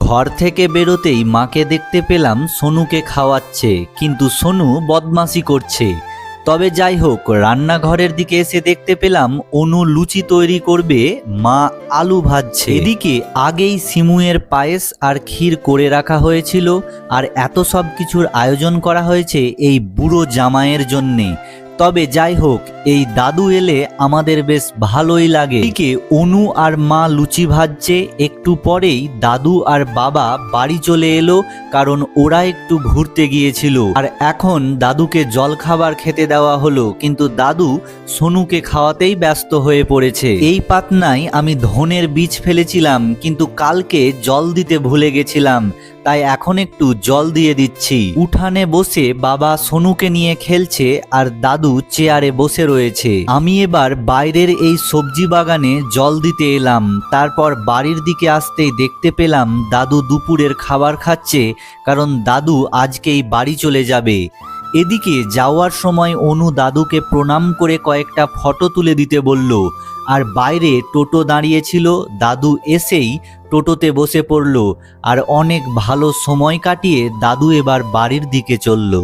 ঘর থেকে বেরোতেই মাকে দেখতে পেলাম সোনুকে খাওয়াচ্ছে, কিন্তু সোনু বদমাশি করছে। তবে যাই হোক, রান্নাঘরের দিকে এসে দেখতে পেলাম অনু লুচি তৈরি করবে, মা আলু ভাজছে। এদিকে আগেই সিমুয়ের পায়েস আর ক্ষীর করে রাখা হয়েছিল, আর এত সব কিছুর আয়োজন করা হয়েছে এই বুড়ো জামাইয়ের জন্যে। তবে যাই হোক, এই দাদু এলে আমাদের বেশ ভালোই লাগে। এদিকে অনু আর মা লুচি ভাজছে, একটু পরেই দাদু আর বাবা বাড়ি চলে এলো, কারণ ওরা একটু ঘুরতে গিয়েছিল। আর এখন দাদুকে জল খাবার খেতে দেওয়া হলো, কিন্তু দাদু সোনুকে খাওয়াতেই ব্যস্ত হয়ে পড়েছে। এই পাতনায় আমি ধনের বীজ ফেলেছিলাম, কিন্তু কালকে জল দিতে ভুলে গেছিলাম, তাই এখন একটু জল দিয়ে দিচ্ছি। উঠানে বসে বাবা সোনুকে নিয়ে খেলছে, আর দাদু চেয়ারে বসে রয়েছে। আমি এবার বাইরের এই সবজি বাগানে জল দিতে এলাম। তারপর বাড়ির দিকে আসতেই দেখতে পেলাম দাদু দুপুরের খাবার খাচ্ছে, কারণ দাদু আজকেই বাড়ি চলে যাবে। এদিকে যাওয়ার সময় অনু দাদুকে প্রণাম করে কয়েকটা ফটো তুলে দিতে বলল। আর বাইরে টোটো দাঁড়িয়েছিল, দাদু এসেই টোটোতে বসে পড়ল, আর অনেক ভালো সময় কাটিয়ে দাদু এবার বাড়ির দিকে চলল।